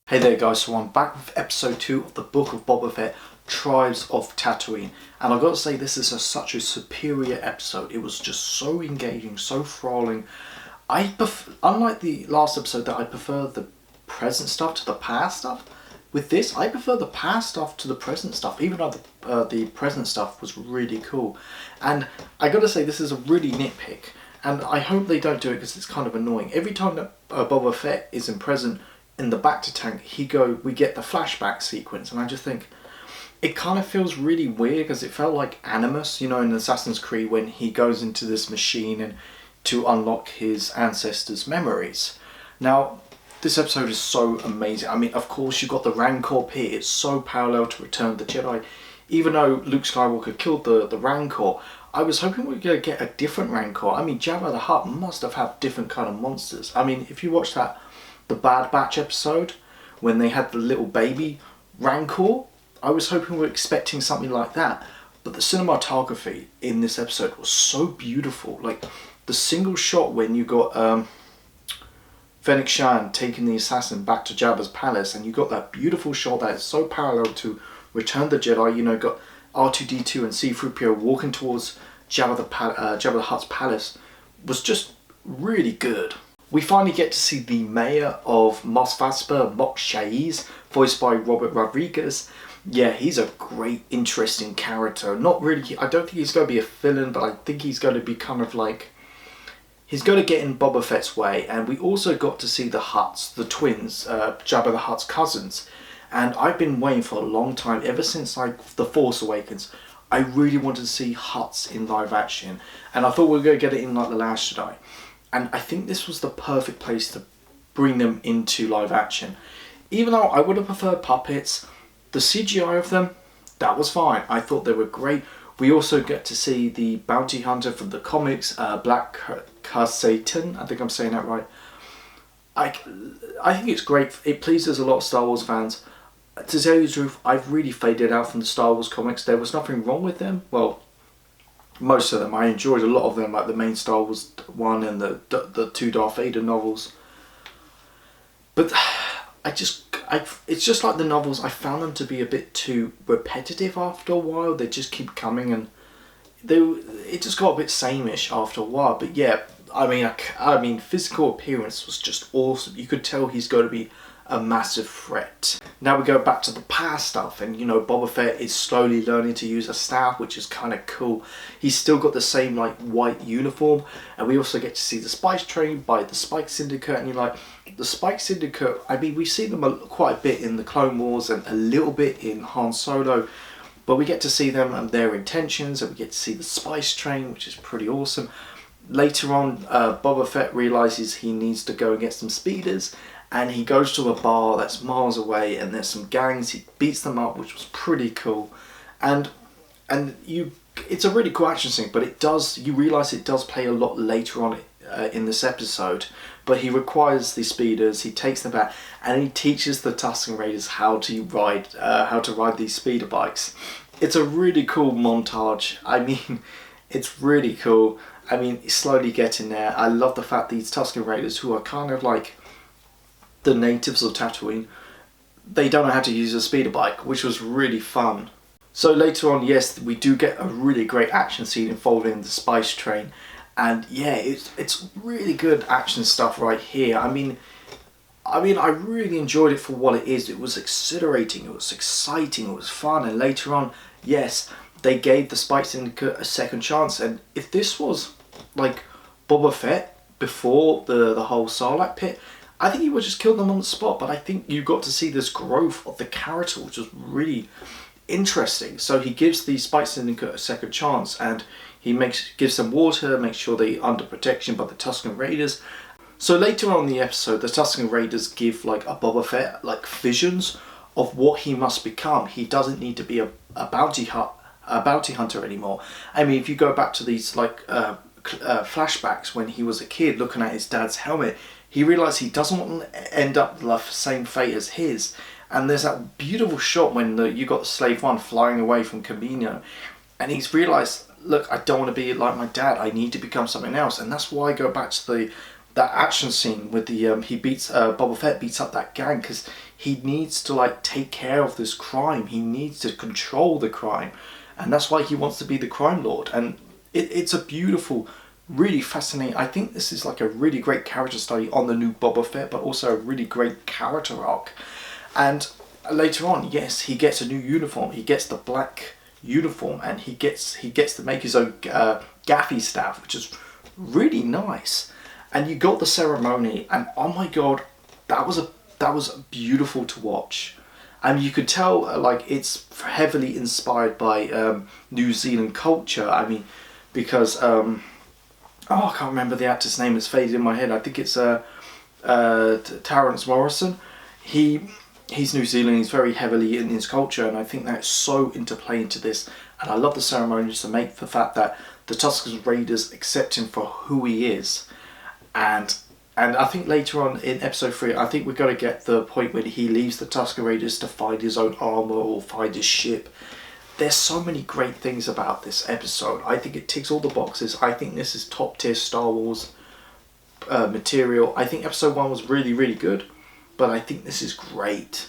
Hey there guys, so I'm back with episode 2 of the Book of Boba Fett, Tribes of Tatooine. And I've got to say, this is such a superior episode. It was just so engaging, so enthralling. Unlike the last episode that I prefer the present stuff to the past stuff, with this I prefer the past stuff to the present stuff, even though the present stuff was really cool. And I got to say, this is a really nitpick, and I hope they don't do it because it's kind of annoying. Every time that Boba Fett is in present, in the back to tank, we get the flashback sequence, and I just think it kind of feels really weird because it felt like Animus, in Assassin's Creed when he goes into this machine and to unlock his ancestors' memories. Now, this episode is so amazing. I mean, of course, you've got the Rancor pit. It's so parallel to Return of the Jedi. Even though Luke Skywalker killed the Rancor, I was hoping we were going to get a different Rancor. I mean, Jabba the Hutt must have had different kind of monsters. I mean, if you watch the Bad Batch episode, when they had the little baby Rancor, I was hoping we were expecting something like that. But the cinematography in this episode was so beautiful. Like, the single shot when you got Fennec Shand taking the assassin back to Jabba's palace, and you got that beautiful shot that is so parallel to Return of the Jedi. Got R2-D2 and C-3PO walking towards Jabba the Hutt's palace, was just really good. We finally get to see the mayor of Mos Espa, Mok Shaiz, voiced by Robert Rodriguez. Yeah, he's a great, interesting character. Not really, I don't think he's going to be a villain, but I think he's going to be kind of like, he's going to get in Boba Fett's way. And we also got to see the Hutts, the twins, Jabba the Hutt's cousins. And I've been waiting for a long time, ever since The Force Awakens. I really wanted to see Hutts in live action. And I thought we were going to get it in like The Last Jedi. And I think this was the perfect place to bring them into live action. Even though I would have preferred puppets, the CGI of them, that was fine. I thought they were great. We also get to see the bounty hunter from the comics, Black Satan. I think I'm saying that right. I think it's great. It pleases a lot of Star Wars fans. To tell you the truth, I've really faded out from the Star Wars comics. There was nothing wrong with them. Well, most of them. I enjoyed a lot of them, like the main Star Wars one and the two Darth Vader novels. But it's just like the novels. I found them to be a bit too repetitive after a while. They just keep coming, and it just got a bit sameish after a while. But yeah, I mean, physical appearance was just awesome. You could tell he's going to be a massive threat. Now we go back to the past stuff, and Boba Fett is slowly learning to use a staff, which is kind of cool. He's still got the same like white uniform, and we also get to see the Spice Train by the Spike Syndicate. And the Spike Syndicate, I mean, we see them quite a bit in the Clone Wars and a little bit in Han Solo, but we get to see them and their intentions, and we get to see the Spice Train, which is pretty awesome. Later on, Boba Fett realizes he needs to go and get some speeders, and he goes to a bar that's miles away, and there's some gangs. He beats them up, which was pretty cool. And it's a really cool action scene, but you realise it does play a lot later on in this episode. But he requires the speeders, he takes them back, and he teaches the Tusken Raiders how to ride these speeder bikes. It's a really cool montage. I mean, it's really cool. I mean, slowly getting there. I love the fact these Tusken Raiders, who are kind of like the natives of Tatooine, they don't know how to use a speeder bike, which was really fun. So later on, yes, we do get a really great action scene involving the Spice Train, and yeah, it's really good action stuff right here. I mean, I really enjoyed it for what it is. It was exhilarating, it was exciting, it was fun, and later on, yes, they gave the Spike Syndicate a second chance. And if this was like Boba Fett before the whole Sarlacc pit, I think he would just kill them on the spot. But I think you got to see this growth of the character, which was really interesting. So he gives the Spike Syndicate a second chance, and he gives them water, makes sure they're under protection by the Tusken Raiders. So later on in the episode, the Tusken Raiders give like a Boba Fett like visions of what he must become. He doesn't need to be a bounty hunter anymore. I mean, if you go back to these flashbacks when he was a kid looking at his dad's helmet, he realised he doesn't want to end up the same fate as his. And there's that beautiful shot when you got the Slave One flying away from Camino, and he's realised, look, I don't want to be like my dad. I need to become something else. And that's why I go back to that action scene with the Boba Fett beats up that gang, because he needs to like take care of this crime. He needs to control the crime, and that's why he wants to be the crime lord. And it's a beautiful, really fascinating. I think this is like a really great character study on the new Boba Fett, but also a really great character arc. And later on, yes, he gets a new uniform. He gets the black uniform, and he gets to make his own gaffy staff, which is really nice. And you got the ceremony, and oh my god, that was beautiful to watch. And you could tell like it's heavily inspired by New Zealand culture. I mean, because I can't remember the actor's name. It's faded in my head. I think it's Terrence Morrison. He's New Zealand. He's very heavily in his culture, and I think that's so interplay into this. And I love the ceremonies to make the fact that the Tusken Raiders accept him for who he is. And I think later on in episode 3, I think we're going to get the point when he leaves the Tusken Raiders to find his own armor or find his ship. There's so many great things about this episode. I think it ticks all the boxes. I think this is top tier Star Wars material. I think episode 1 was really, really good, but I think this is great.